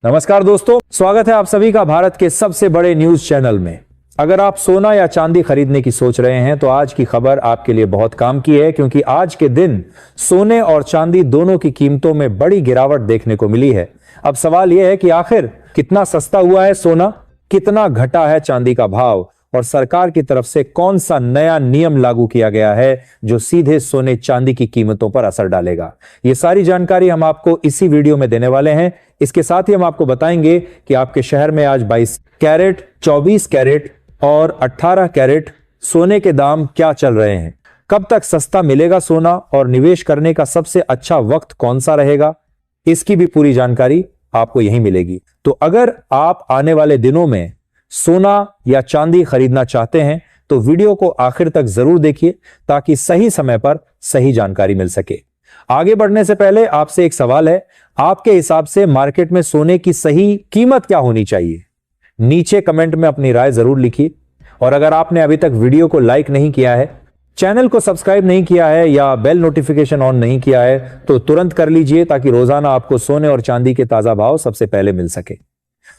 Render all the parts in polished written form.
नमस्कार दोस्तों, स्वागत है आप सभी का भारत के सबसे बड़े न्यूज चैनल में। अगर आप सोना या चांदी खरीदने की सोच रहे हैं तो आज की खबर आपके लिए बहुत काम की है, क्योंकि आज के दिन सोने और चांदी दोनों की कीमतों में बड़ी गिरावट देखने को मिली है। अब सवाल यह है कि आखिर कितना सस्ता हुआ है सोना, कितना घटा है चांदी का भाव और सरकार की तरफ से कौन सा नया नियम लागू किया गया है जो सीधे सोने चांदी की कीमतों पर असर डालेगा। ये सारी जानकारी हम आपको इसी वीडियो में देने वाले हैं। इसके साथ ही हम आपको बताएंगे कि आपके शहर में आज 22 कैरेट, 24 कैरेट और 18 कैरेट सोने के दाम क्या चल रहे हैं, कब तक सस्ता मिलेगा सोना और निवेश करने का सबसे अच्छा वक्त कौन सा रहेगा, इसकी भी पूरी जानकारी आपको यहीं मिलेगी। तो अगर आप आने वाले दिनों में सोना या चांदी खरीदना चाहते हैं तो वीडियो को आखिर तक जरूर देखिए ताकि सही समय पर सही जानकारी मिल सके। आगे बढ़ने से पहले आपसे एक सवाल है, आपके हिसाब से मार्केट में सोने की सही कीमत क्या होनी चाहिए? नीचे कमेंट में अपनी राय जरूर लिखिए। और अगर आपने अभी तक वीडियो को लाइक नहीं किया है, चैनल को सब्सक्राइब नहीं किया है या बेल नोटिफिकेशन ऑन नहीं किया है तो तुरंत कर लीजिए ताकि रोजाना आपको सोने और चांदी के ताजा भाव सबसे पहले मिल सके।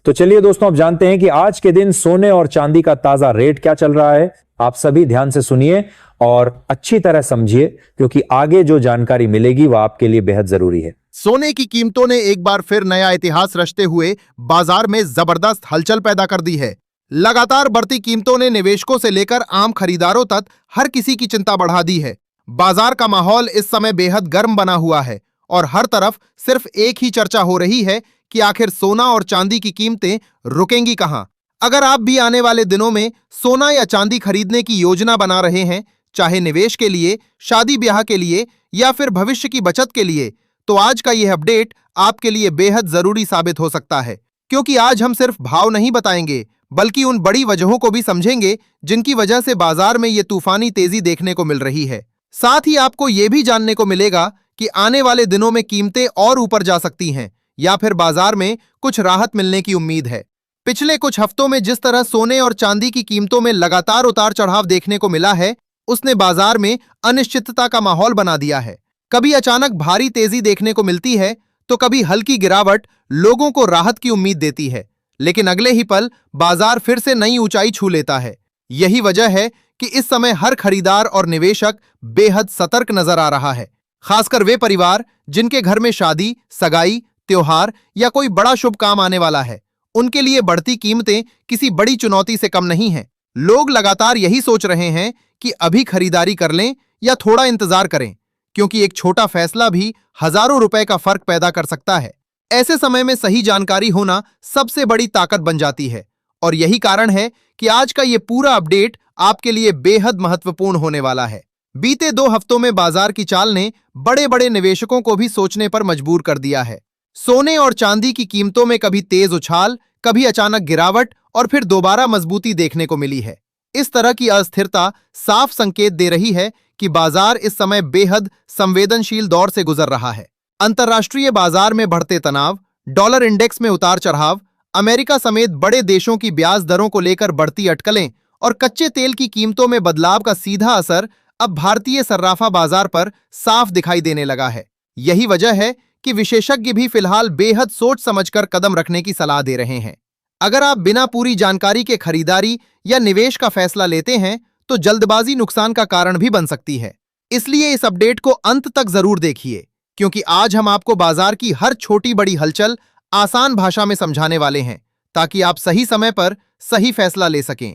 तो चलिए दोस्तों, अब जानते हैं कि आज के दिन सोने और चांदी का ताजा रेट क्या चल रहा है। आप सभी ध्यान से सुनिए और अच्छी तरह समझिए, क्योंकि आगे जो जानकारी मिलेगी वह आपके लिए बेहद जरूरी है। सोने की कीमतों ने एक बार फिर नया इतिहास रचते हुए बाजार में जबरदस्त हलचल पैदा कर दी है। लगातार बढ़ती कीमतों ने निवेशकों से लेकर आम खरीदारों तक हर किसी की चिंता बढ़ा दी है। बाजार का माहौल इस समय बेहद गर्म बना हुआ है और हर तरफ सिर्फ एक ही चर्चा हो रही है कि आखिर सोना और चांदी की कीमतें रुकेंगी कहां। अगर आप भी आने वाले दिनों में सोना या चांदी खरीदने की योजना बना रहे हैं, चाहे निवेश के लिए, शादी ब्याह के लिए या फिर भविष्य की बचत के लिए, तो आज का यह अपडेट आपके लिए बेहद जरूरी साबित हो सकता है। क्योंकि आज हम सिर्फ भाव नहीं बताएंगे बल्कि उन बड़ी वजहों को भी समझेंगे जिनकी वजह से बाजार में ये तूफानी तेजी देखने को मिल रही है। साथ ही आपको यह भी जानने को मिलेगा कि आने वाले दिनों में कीमतें और ऊपर जा सकती हैं या फिर बाजार में कुछ राहत मिलने की उम्मीद है। पिछले कुछ हफ्तों में जिस तरह सोने और चांदी की कीमतों में लगातार उतार चढ़ाव देखने को मिला है, उसने बाजार में अनिश्चितता का माहौल बना दिया है। कभी अचानक भारी तेजी देखने को मिलती है तो कभी हल्की गिरावट लोगों को राहत की उम्मीद देती है, लेकिन अगले ही पल बाजार फिर से नई ऊंचाई छू लेता है। यही वजह है कि इस समय हर खरीदार और निवेशक बेहद सतर्क नजर आ रहा है। खासकर वे परिवार जिनके घर में शादी, सगाई, त्योहार या कोई बड़ा शुभ काम आने वाला है, उनके लिए बढ़ती कीमतें किसी बड़ी चुनौती से कम नहीं हैं। लोग लगातार यही सोच रहे हैं कि अभी खरीदारी कर लें या थोड़ा इंतजार करें, क्योंकि एक छोटा फैसला भी हजारों रुपए का फर्क पैदा कर सकता है। ऐसे समय में सही जानकारी होना सबसे बड़ी ताकत बन जाती है और यही कारण है कि आज का ये पूरा अपडेट आपके लिए बेहद महत्वपूर्ण होने वाला है। बीते 2 हफ्तों में बाजार की चाल ने बड़े बड़े निवेशकों को भी सोचने पर मजबूर कर दिया है। सोने और चांदी की कीमतों में कभी तेज उछाल, कभी अचानक गिरावट और फिर दोबारा मजबूती देखने को मिली है। इस तरह की अस्थिरता साफ संकेत दे रही है कि बाजार इस समय बेहद संवेदनशील दौर से गुजर रहा है। अंतर्राष्ट्रीय बाजार में बढ़ते तनाव, डॉलर इंडेक्स में उतार चढ़ाव, अमेरिका समेत बड़े देशों की ब्याज दरों को लेकर बढ़ती अटकलें और कच्चे तेल की कीमतों में बदलाव का सीधा असर अब भारतीय सर्राफा बाजार पर साफ दिखाई देने लगा है। यही वजह है कि विशेषज्ञ भी फिलहाल बेहद सोच समझकर कदम रखने की सलाह दे रहे हैं। अगर आप बिना पूरी जानकारी के खरीदारी या निवेश का फैसला लेते हैं तो जल्दबाजी नुकसान का कारण भी बन सकती है। इसलिए इस अपडेट को अंत तक जरूर देखिए, क्योंकि आज हम आपको बाजार की हर छोटी बड़ी हलचल आसान भाषा में समझाने वाले हैं ताकि आप सही समय पर सही फैसला ले सकें।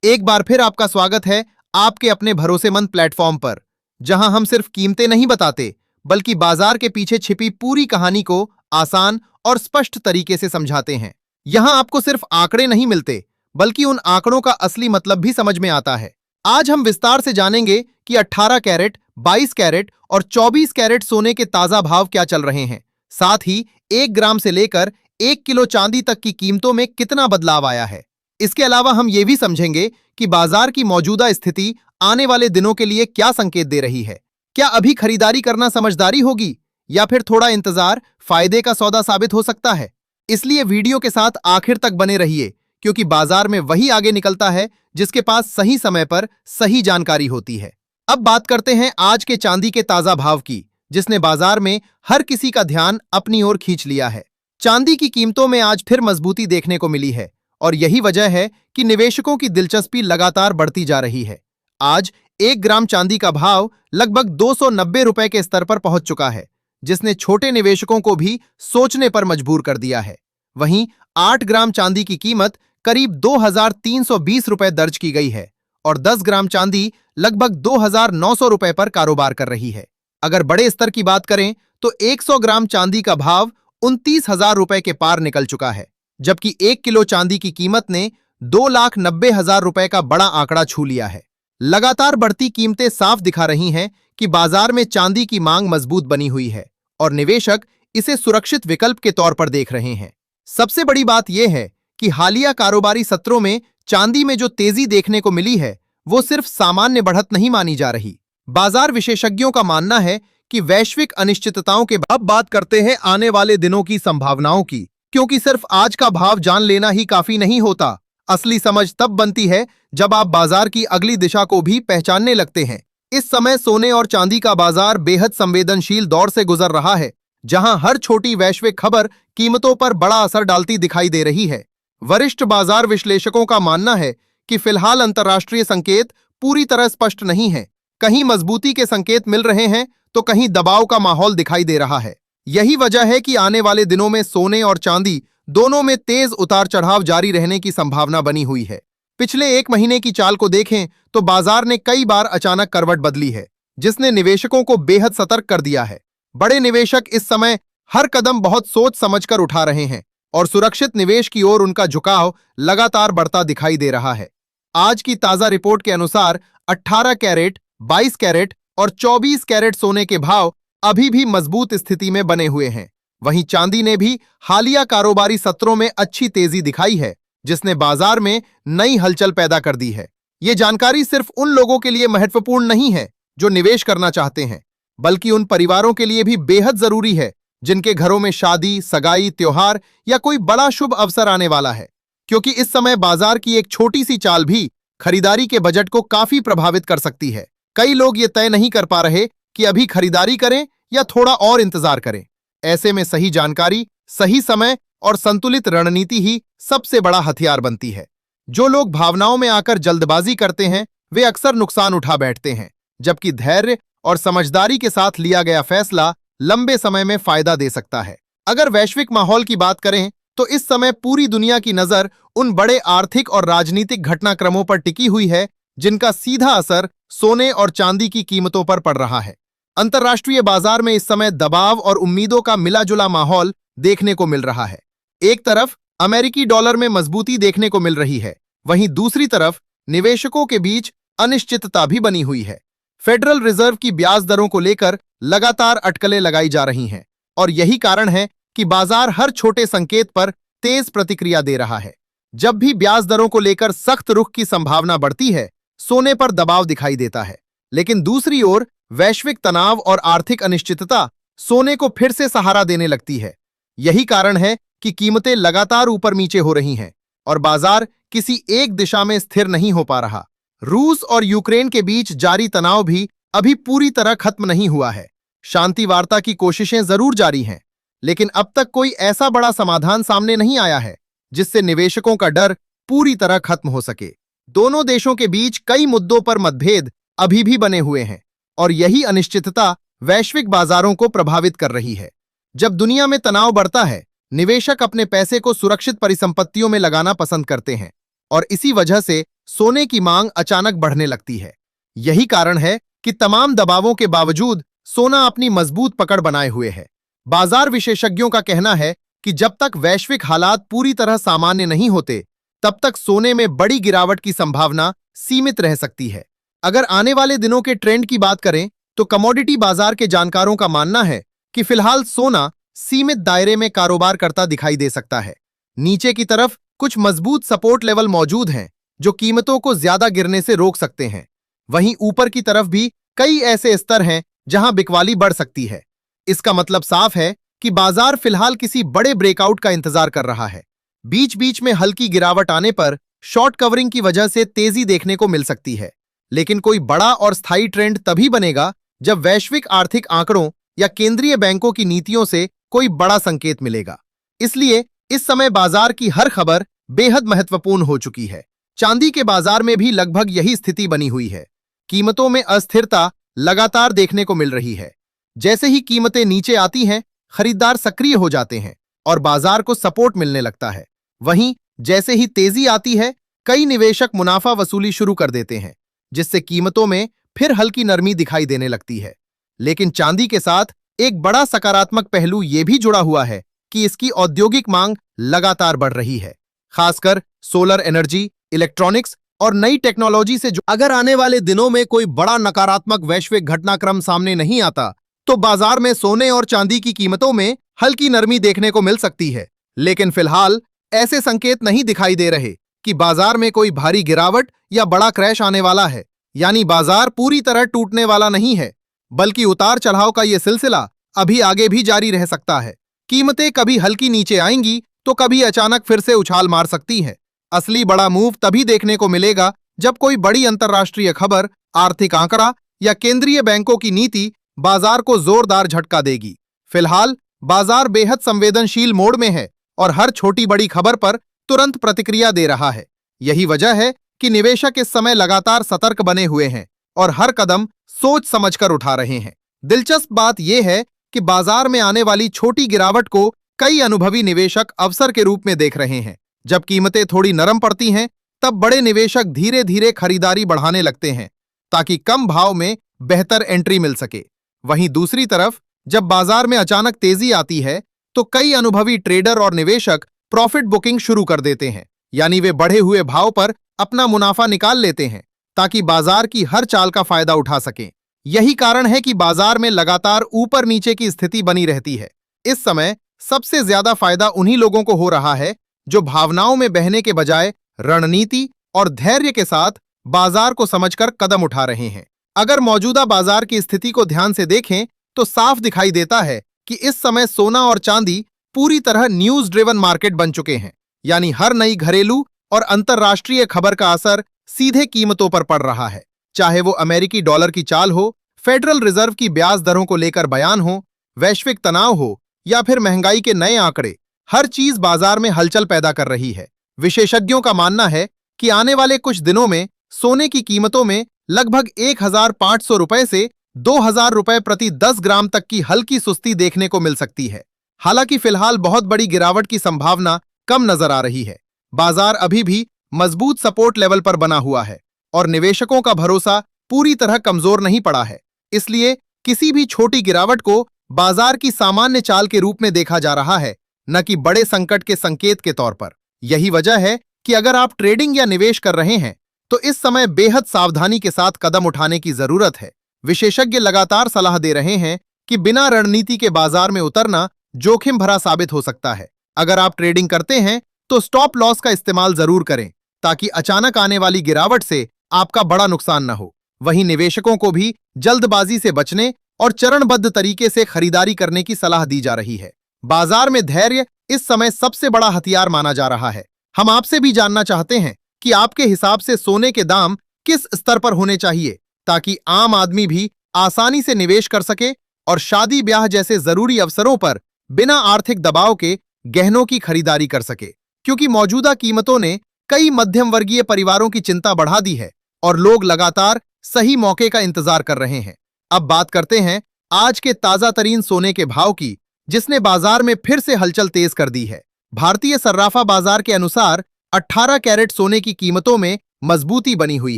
एक बार फिर आपका स्वागत है आपके अपने भरोसेमंद प्लेटफॉर्म पर, जहां हम सिर्फ कीमतें नहीं बताते बल्कि बाजार के पीछे छिपी पूरी कहानी को आसान और स्पष्ट तरीके से समझाते हैं। यहां आपको सिर्फ आंकड़े नहीं मिलते बल्कि उन आंकड़ों का असली मतलब भी समझ में आता है। आज हम विस्तार से जानेंगे कि 18 कैरेट, 22 कैरेट और 24 कैरेट सोने के ताजा भाव क्या चल रहे हैं। साथ ही 1 ग्राम से लेकर 1 किलो चांदी तक की कीमतों में कितना बदलाव आया है। इसके अलावा हम ये भी समझेंगे कि बाजार की मौजूदा स्थिति आने वाले दिनों के लिए क्या संकेत दे रही है। क्या अभी खरीदारी करना समझदारी होगी या फिर थोड़ा इंतजार फायदे का सौदा साबित हो सकता है। इसलिए वीडियो के साथ आखिर तक बने रहिए, क्योंकि बाजार में वही आगे निकलता है जिसके पास सही समय पर सही जानकारी होती है। अब बात करते हैं आज के चांदी के ताजा भाव की, जिसने बाजार में हर किसी का ध्यान अपनी ओर खींच लिया है। चांदी की कीमतों में आज फिर मजबूती देखने को मिली है और यही वजह है कि निवेशकों की दिलचस्पी लगातार बढ़ती जा रही है। आज 1 ग्राम चांदी का भाव लगभग 290 रुपए के स्तर पर पहुंच चुका है, जिसने छोटे निवेशकों को भी सोचने पर मजबूर कर दिया है। वहीं 8 ग्राम चांदी की कीमत करीब 2320 रुपए दर्ज की गई है और 10 ग्राम चांदी लगभग 2900 रुपए पर कारोबार कर रही है। अगर बड़े स्तर की बात करें तो 100 ग्राम चांदी का भाव 29,000 रुपए के पार निकल चुका है, जबकि 1 किलो चांदी की कीमत ने 2,90,000 रुपए का बड़ा आंकड़ा छू लिया है। लगातार बढ़ती कीमतें साफ दिखा रही हैं कि बाजार में चांदी की मांग मजबूत बनी हुई है और निवेशक इसे सुरक्षित विकल्प के तौर पर देख रहे हैं। सबसे बड़ी बात यह है कि हालिया कारोबारी सत्रों में चांदी में जो तेजी देखने को मिली है, वो सिर्फ सामान्य बढ़त नहीं मानी जा रही। बाजार विशेषज्ञों का मानना है कि वैश्विक अनिश्चितताओं के बाद बात करते हैं आने वाले दिनों की संभावनाओं की, क्योंकि सिर्फ आज का भाव जान लेना ही काफी नहीं होता। असली समझ तब बनती है जब आप बाजार की अगली दिशा को भी पहचानने लगते हैं। इस समय सोने और चांदी का बाजार बेहद संवेदनशील दौर से गुजर रहा है, जहां हर छोटी वैश्विक खबर कीमतों पर बड़ा असर डालती दिखाई दे रही है। वरिष्ठ बाजार विश्लेषकों का मानना है कि फिलहाल अंतर्राष्ट्रीय संकेत पूरी तरह स्पष्ट नहीं है। कहीं मजबूती के संकेत मिल रहे हैं तो कहीं दबाव का माहौल दिखाई दे रहा है। यही वजह है कि आने वाले दिनों में सोने और चांदी दोनों में तेज उतार चढ़ाव जारी रहने की संभावना बनी हुई है। पिछले 1 महीने की चाल को देखें तो बाजार ने कई बार अचानक करवट बदली है, जिसने निवेशकों को बेहद सतर्क कर दिया है। बड़े निवेशक इस समय हर कदम बहुत सोच समझकर उठा रहे हैं और सुरक्षित निवेश की ओर उनका झुकाव लगातार बढ़ता दिखाई दे रहा है। आज की ताजा रिपोर्ट के अनुसार 18 कैरेट, 22 कैरेट और 24 कैरेट सोने के भाव अभी भी मजबूत स्थिति में बने हुए हैं। वहीं चांदी ने भी हालिया कारोबारी सत्रों में अच्छी तेजी दिखाई है, जिसने बाजार में नई हलचल पैदा कर दी है। ये जानकारी सिर्फ उन लोगों के लिए महत्वपूर्ण नहीं है जो निवेश करना चाहते हैं, बल्कि उन परिवारों के लिए भी बेहद जरूरी है जिनके घरों में शादी, सगाई, त्योहार या कोई बड़ा शुभ अवसर आने वाला है, क्योंकि इस समय बाजार की एक छोटी सी चाल भी खरीदारी के बजट को काफी प्रभावित कर सकती है। कई लोग ये तय नहीं कर पा रहे कि अभी खरीदारी करें या थोड़ा और इंतजार करें। ऐसे में सही जानकारी, सही समय और संतुलित रणनीति ही सबसे बड़ा हथियार बनती है। जो लोग भावनाओं में आकर जल्दबाजी करते हैं, वे अक्सर नुकसान उठा बैठते हैं, जबकि धैर्य और समझदारी के साथ लिया गया फैसला लंबे समय में फायदा दे सकता है। अगर वैश्विक माहौल की बात करें तो इस समय पूरी दुनिया की नजर उन बड़े आर्थिक और राजनीतिक घटनाक्रमों पर टिकी हुई है जिनका सीधा असर सोने और चांदी की कीमतों पर पड़ रहा है। अंतर्राष्ट्रीय बाजार में इस समय दबाव और उम्मीदों का मिला-जुला माहौल देखने को मिल रहा है। एक तरफ अमेरिकी डॉलर में मजबूती देखने को मिल रही है, वहीं दूसरी तरफ निवेशकों के बीच अनिश्चितता भी बनी हुई है। फेडरल रिजर्व की ब्याज दरों को लेकर लगातार अटकलें लगाई जा रही हैं और यही कारण है कि बाजार हर छोटे संकेत पर तेज प्रतिक्रिया दे रहा है। जब भी ब्याज दरों को लेकर सख्त रुख की संभावना बढ़ती है, सोने पर दबाव दिखाई देता है, लेकिन दूसरी ओर वैश्विक तनाव और आर्थिक अनिश्चितता सोने को फिर से सहारा देने लगती है। यही कारण है कि कीमतें लगातार ऊपर नीचे हो रही हैं और बाजार किसी एक दिशा में स्थिर नहीं हो पा रहा। रूस और यूक्रेन के बीच जारी तनाव भी अभी पूरी तरह खत्म नहीं हुआ है। शांति वार्ता की कोशिशें जरूर जारी हैं, लेकिन अब तक कोई ऐसा बड़ा समाधान सामने नहीं आया है जिससे निवेशकों का डर पूरी तरह खत्म हो सके। दोनों देशों के बीच कई मुद्दों पर मतभेद अभी भी बने हुए हैं और यही अनिश्चितता वैश्विक बाजारों को प्रभावित कर रही है। जब दुनिया में तनाव बढ़ता है, निवेशक अपने पैसे को सुरक्षित परिसंपत्तियों में लगाना पसंद करते हैं और इसी वजह से सोने की मांग अचानक बढ़ने लगती है। यही कारण है कि तमाम दबावों के बावजूद सोना अपनी मजबूत पकड़ बनाए हुए है। बाजार विशेषज्ञों का कहना है कि जब तक वैश्विक हालात पूरी तरह सामान्य नहीं होते, तब तक सोने में बड़ी गिरावट की संभावना सीमित रह सकती है। अगर आने वाले दिनों के ट्रेंड की बात करें तो कमोडिटी बाजार के जानकारों का मानना है कि फिलहाल सोना सीमित दायरे में कारोबार करता दिखाई दे सकता है। नीचे की तरफ कुछ मजबूत सपोर्ट लेवल मौजूद हैं जो कीमतों को ज्यादा गिरने से रोक सकते हैं। वहीं ऊपर की तरफ भी कई ऐसे स्तर हैं जहां बिकवाली बढ़ सकती है। इसका मतलब साफ है कि बाजार फिलहाल किसी बड़े ब्रेकआउट का इंतजार कर रहा है। बीच बीच में हल्की गिरावट आने पर शॉर्ट कवरिंग की वजह से तेजी देखने को मिल सकती है, लेकिन कोई बड़ा और स्थायी ट्रेंड तभी बनेगा जब वैश्विक आर्थिक आंकड़ों या केंद्रीय बैंकों की नीतियों से कोई बड़ा संकेत मिलेगा। इसलिए इस समय बाजार की हर खबर बेहद महत्वपूर्ण हो चुकी है। चांदी के बाजार में भी लगभग यही स्थिति बनी हुई है। कीमतों में अस्थिरता लगातार देखने को मिल रही है। जैसे ही कीमतें नीचे आती हैं, खरीदार सक्रिय हो जाते हैं और बाजार को सपोर्ट मिलने लगता है। वहीं जैसे ही तेजी आती है, कई निवेशक मुनाफा वसूली शुरू कर देते हैं, जिससे कीमतों में फिर हल्की नरमी दिखाई देने लगती है। लेकिन चांदी के साथ एक बड़ा सकारात्मक पहलू यह भी जुड़ा हुआ है कि इसकी औद्योगिक मांग लगातार बढ़ रही है, खासकर सोलर एनर्जी, इलेक्ट्रॉनिक्स और नई टेक्नोलॉजी से। अगर आने वाले दिनों में कोई बड़ा नकारात्मक वैश्विक घटनाक्रम सामने नहीं आता, तो बाजार में सोने और चांदी की कीमतों में हल्की नरमी देखने को मिल सकती है। लेकिन फिलहाल ऐसे संकेत नहीं दिखाई दे रहे कि बाजार में कोई भारी गिरावट या बड़ा क्रैश आने वाला है। यानी बाजार पूरी तरह टूटने वाला नहीं है, बल्कि उतार चढ़ाव का यह सिलसिला अभी आगे भी जारी रह सकता है। कीमतें कभी हल्की नीचे आएंगी तो कभी अचानक फिर से उछाल मार सकती हैं। असली बड़ा मूव तभी देखने को मिलेगा जब कोई बड़ी अंतर्राष्ट्रीय खबर, आर्थिक आंकड़ा या केंद्रीय बैंकों की नीति बाजार को जोरदार झटका देगी। फिलहाल बाजार बेहद संवेदनशील मोड में है और हर छोटी बड़ी खबर पर तुरंत प्रतिक्रिया दे रहा है। यही वजह है कि निवेशक इस समय लगातार सतर्क बने हुए हैं और हर कदम सोच समझकर उठा रहे हैं। दिलचस्प बात यह है कि बाजार में आने वाली छोटी गिरावट को कई अनुभवी निवेशक अवसर के रूप में देख रहे हैं। जब कीमतें थोड़ी नरम पड़ती हैं, तब बड़े निवेशक धीरे धीरे खरीदारी बढ़ाने लगते हैं ताकि कम भाव में बेहतर एंट्री मिल सके। वहीं दूसरी तरफ जब बाजार में अचानक तेजी आती है, तो कई अनुभवी ट्रेडर और निवेशक प्रॉफिट बुकिंग शुरू कर देते हैं। यानी वे बढ़े हुए भाव पर अपना मुनाफा निकाल लेते हैं ताकि बाजार की हर चाल का फायदा उठा सकें। यही कारण है कि बाजार में लगातार ऊपर नीचे की स्थिति बनी रहती है। इस समय सबसे ज्यादा फायदा उन्हीं लोगों को हो रहा है जो भावनाओं में बहने के बजाय रणनीति और धैर्य के साथ बाजार को समझकर कदम उठा रहे हैं। अगर मौजूदा बाजार की स्थिति को ध्यान से देखें तो साफ दिखाई देता है कि इस समय सोना और चांदी पूरी तरह न्यूज ड्रिवन मार्केट बन चुके हैं। यानी हर नई घरेलू और अंतर्राष्ट्रीय खबर का असर सीधे कीमतों पर पड़ रहा है। चाहे वो अमेरिकी डॉलर की चाल हो, फेडरल रिजर्व की ब्याज दरों को लेकर बयान हो, वैश्विक तनाव हो या फिर महंगाई के नए आंकड़े, हर चीज बाजार में हलचल पैदा कर रही है। विशेषज्ञों का मानना है कि आने वाले कुछ दिनों में सोने की कीमतों में लगभग 1,500 रुपए से 2,000 रुपए प्रति 10 ग्राम तक की हल्की सुस्ती देखने को मिल सकती है। हालांकि फिलहाल बहुत बड़ी गिरावट की संभावना कम नजर आ रही है। बाजार अभी भी मजबूत सपोर्ट लेवल पर बना हुआ है और निवेशकों का भरोसा पूरी तरह कमजोर नहीं पड़ा है। इसलिए किसी भी छोटी गिरावट को बाजार की सामान्य चाल के रूप में देखा जा रहा है, न कि बड़े संकट के संकेत के तौर पर। यही वजह है कि अगर आप ट्रेडिंग या निवेश कर रहे हैं तो इस समय बेहद सावधानी के साथ कदम उठाने की जरूरत है। विशेषज्ञ लगातार सलाह दे रहे हैं कि बिना रणनीति के बाजार में उतरना जोखिम भरा साबित हो सकता है। अगर आप ट्रेडिंग करते हैं तो स्टॉप लॉस का इस्तेमाल जरूर करें ताकि अचानक आने वाली गिरावट से आपका बड़ा नुकसान न हो। वहीं निवेशकों को भी जल्दबाजी से बचने और चरणबद्ध तरीके से खरीदारी करने की सलाह दी जा रही है। बाजार में धैर्य इस समय सबसे बड़ा हथियार माना जा रहा है। हम आपसे भी जानना चाहते हैं कि आपके हिसाब से सोने के दाम किस स्तर पर होने चाहिए ताकि आम आदमी भी आसानी से निवेश कर सके और शादी ब्याह जैसे जरूरी अवसरों पर बिना आर्थिक दबाव के गहनों की खरीदारी कर सके। क्योंकि मौजूदा कीमतों ने कई मध्यम वर्गीय परिवारों की चिंता बढ़ा दी है और लोग लगातार सही मौके का इंतजार कर रहे हैं। अब बात करते हैं आज के ताजा तरीन सोने के भाव की, जिसने बाजार में फिर से हलचल तेज कर दी है। भारतीय सर्राफा बाजार के अनुसार 18 कैरेट सोने की कीमतों में मजबूती बनी हुई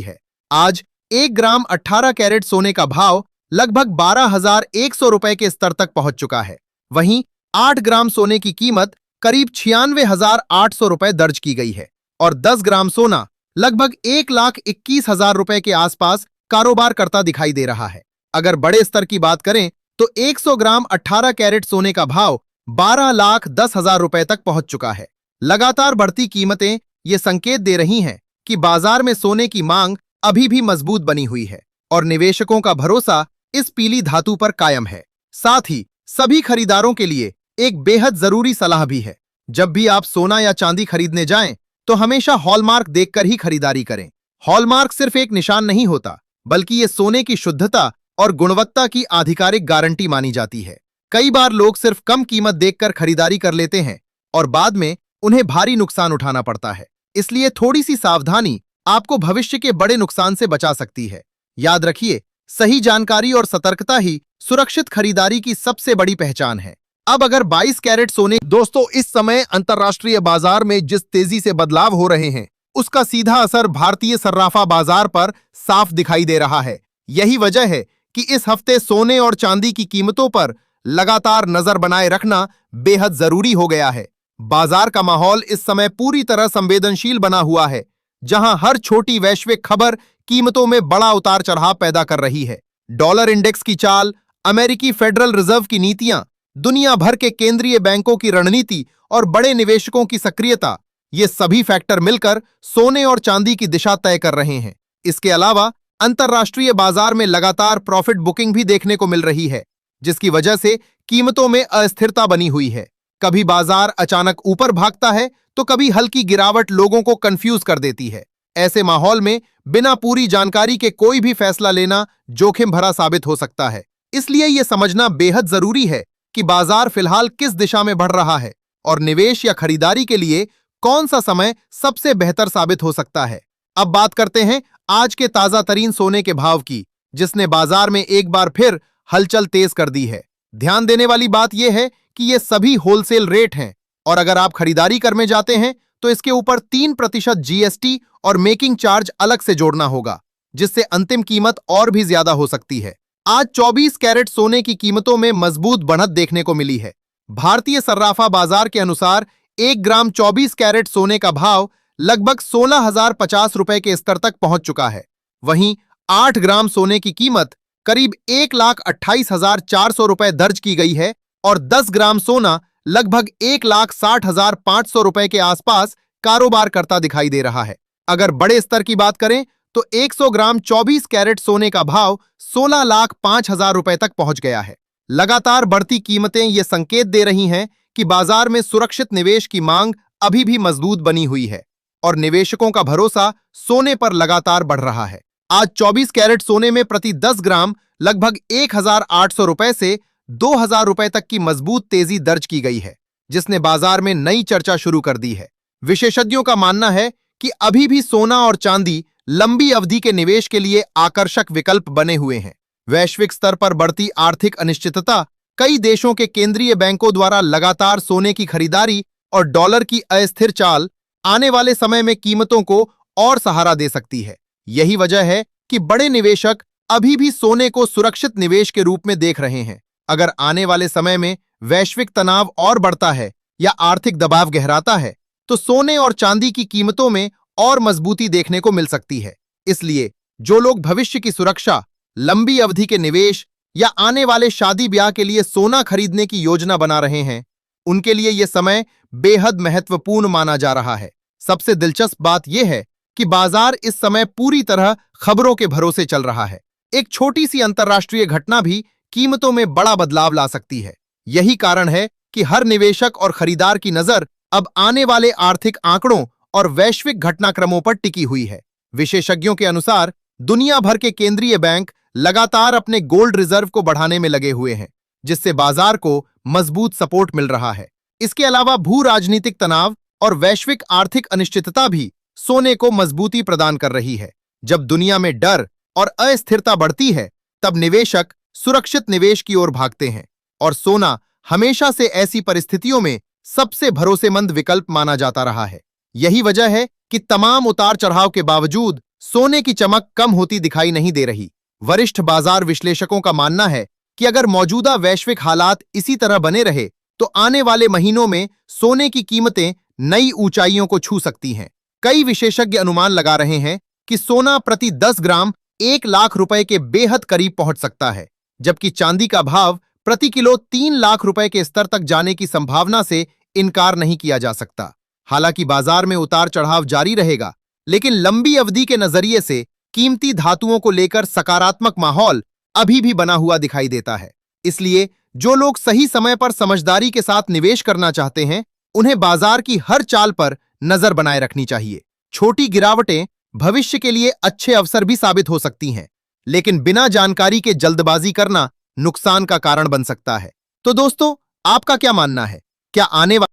है। आज 1 ग्राम 18 कैरेट सोने का भाव लगभग 12,100 रुपए के स्तर तक पहुंच चुका है। वहीं 8 ग्राम सोने की कीमत करीब 96,800 रुपए दर्ज की गई है और 10 ग्राम सोना लगभग 1,21,000 रुपए के आसपास कारोबार करता दिखाई दे रहा है। अगर बड़े स्तर की बात करें तो 100 ग्राम 18 कैरेट सोने का भाव 12,10,000 रुपए तक पहुंच चुका है। लगातार बढ़ती कीमतें ये संकेत दे रही हैं कि बाजार में सोने की मांग अभी भी मजबूत बनी हुई है और निवेशकों का भरोसा इस पीली धातु पर कायम है। साथ ही सभी खरीदारों के लिए एक बेहद जरूरी सलाह भी है। जब भी आप सोना या चांदी खरीदने जाएं, तो हमेशा हॉलमार्क देखकर ही खरीदारी करें। हॉलमार्क सिर्फ एक निशान नहीं होता, बल्कि ये सोने की शुद्धता और गुणवत्ता की आधिकारिक गारंटी मानी जाती है। कई बार लोग सिर्फ कम कीमत देखकर खरीदारी कर लेते हैं और बाद में उन्हें भारी नुकसान उठाना पड़ता है। इसलिए थोड़ी सी सावधानी आपको भविष्य के बड़े नुकसान से बचा सकती है। याद रखिए, सही जानकारी और सतर्कता ही सुरक्षित खरीदारी की सबसे बड़ी पहचान है। अब अगर 22 कैरेट सोने दोस्तों, इस समय अंतर्राष्ट्रीय बाजार में जिस तेजी से बदलाव हो रहे हैं, उसका सीधा असर भारतीय सर्राफा बाजार पर साफ दिखाई दे रहा है। यही वजह है कि इस हफ्ते सोने और चांदी की कीमतों पर लगातार नजर बनाए रखना बेहद जरूरी हो गया है। बाजार का माहौल इस समय पूरी तरह संवेदनशील बना हुआ है, जहां हर छोटी वैश्विक खबर कीमतों में बड़ा उतार चढ़ाव पैदा कर रही है। डॉलर इंडेक्स की चाल, अमेरिकी फेडरल रिजर्व की नीतियां, दुनिया भर के केंद्रीय बैंकों की रणनीति और बड़े निवेशकों की सक्रियता, ये सभी फैक्टर मिलकर सोने और चांदी की दिशा तय कर रहे हैं। इसके अलावा अंतर्राष्ट्रीय बाजार में लगातार प्रॉफिट बुकिंग भी देखने को मिल रही है, जिसकी वजह से कीमतों में अस्थिरता बनी हुई है। कभी बाजार अचानक ऊपर भागता है तो कभी हल्की गिरावट लोगों को कंफ्यूज कर देती है। ऐसे माहौल में बिना पूरी जानकारी के कोई भी फैसला लेना जोखिम भरा साबित हो सकता है। इसलिए यह समझना बेहद जरूरी है कि बाजार फिलहाल किस दिशा में बढ़ रहा है और निवेश या खरीदारी के लिए कौन सा समय सबसे बेहतर साबित हो सकता है। अब बात करते हैं आज के ताजा तरीन सोने के भाव की, जिसने बाजार में एक बार फिर हलचल तेज कर दी है। ध्यान देने वाली बात यह है कि ये सभी होलसेल रेट हैं और अगर आप खरीदारी करने जाते हैं तो इसके ऊपर 3% जीएसटी और मेकिंग चार्ज अलग से जोड़ना होगा, जिससे अंतिम कीमत और भी ज्यादा हो सकती है। आज 24 कैरेट सोने की कीमतों में मजबूत बढ़त देखने को मिली है। भारतीय सर्राफा बाजार के अनुसार 1 ग्राम 24 कैरेट सोने का भाव लगभग 16,050 रुपए के स्तर तक पहुंच चुका है। वहीं 8 ग्राम सोने की कीमत करीब 1,28,400 रुपए दर्ज की गई है और 10 ग्राम सोना लगभग 1,60,500 रुपए के आसपास कारोबार करता दिखाई दे रहा है। अगर बड़े स्तर की बात करें तो 100 ग्राम 24 कैरेट सोने का भाव 16,05,000 रुपए तक पहुंच गया है। लगातार बढ़ती कीमतें ये संकेत दे रही हैं कि बाजार में सुरक्षित निवेश की मांग अभी भी मजबूत बनी हुई है और निवेशकों का भरोसा सोने पर लगातार बढ़ रहा है। आज 24 कैरेट सोने में प्रति 10 ग्राम लगभग 1,800 रुपए से 2,000 रुपए तक की मजबूत तेजी दर्ज की गई है, जिसने बाजार में नई चर्चा शुरू कर दी है। विशेषज्ञों का मानना है कि अभी भी सोना और चांदी लंबी अवधि के निवेश के लिए आकर्षक विकल्प बने हुए हैं। वैश्विक स्तर पर बढ़ती आर्थिक अनिश्चितता, कई देशों के केंद्रीय बैंकों द्वारा लगातार सोने की खरीदारी और डॉलर की अस्थिर चाल आने वाले समय में कीमतों को और सहारा दे सकती है। यही वजह है कि बड़े निवेशक अभी भी सोने को सुरक्षित निवेश के रूप में देख रहे हैं। अगर आने वाले समय में वैश्विक तनाव और बढ़ता है या आर्थिक दबाव गहराता है तो सोने और चांदी की कीमतों में और मजबूती देखने को मिल सकती है। इसलिए जो लोग भविष्य की सुरक्षा, लंबी अवधि के निवेश या आने वाले शादी ब्याह के लिए सोना खरीदने की योजना बना रहे हैं, उनके लिए यह समय बेहद महत्वपूर्ण माना जा रहा है। सबसे दिलचस्प बात यह है कि बाजार इस समय पूरी तरह खबरों के भरोसे चल रहा है। एक छोटी सी अंतर्राष्ट्रीय घटना भी कीमतों में बड़ा बदलाव ला सकती है। यही कारण है कि हर निवेशक और खरीदार की नजर अब आने वाले आर्थिक आंकड़ों और वैश्विक घटनाक्रमों पर टिकी हुई है। विशेषज्ञों के अनुसार दुनिया भर के केंद्रीय बैंक लगातार अपने गोल्ड रिजर्व को बढ़ाने में लगे हुए हैं, जिससे बाजार को मजबूत सपोर्ट मिल रहा है। इसके अलावा भू राजनीतिक तनाव और वैश्विक आर्थिक अनिश्चितता भी सोने को मजबूती प्रदान कर रही है। जब दुनिया में डर और अस्थिरता बढ़ती है, तब निवेशक सुरक्षित निवेश की ओर भागते हैं और सोना हमेशा से ऐसी परिस्थितियों में सबसे भरोसेमंद विकल्प माना जाता रहा है। यही वजह है कि तमाम उतार चढ़ाव के बावजूद सोने की चमक कम होती दिखाई नहीं दे रही। वरिष्ठ बाजार विश्लेषकों का मानना है कि अगर मौजूदा वैश्विक हालात इसी तरह बने रहे तो आने वाले महीनों में सोने की कीमतें नई ऊंचाइयों को छू सकती हैं। कई विशेषज्ञ अनुमान लगा रहे हैं कि सोना प्रति 10 ग्राम 1 लाख रुपए के बेहद करीब पहुंच सकता है, जबकि चांदी का भाव प्रति किलो 3 लाख रुपए के स्तर तक जाने की संभावना से इनकार नहीं किया जा सकता। हालांकि बाजार में उतार चढ़ाव जारी रहेगा, लेकिन लंबी अवधि के नजरिए से कीमती धातुओं को लेकर सकारात्मक माहौल अभी भी बना हुआ दिखाई देता है। इसलिए जो लोग सही समय पर समझदारी के साथ निवेश करना चाहते हैं, उन्हें बाजार की हर चाल पर नजर बनाए रखनी चाहिए। छोटी गिरावटें भविष्य के लिए अच्छे अवसर भी साबित हो सकती हैं, लेकिन बिना जानकारी के जल्दबाजी करना नुकसान का कारण बन सकता है। तो दोस्तों, आपका क्या मानना है? क्या आने वाले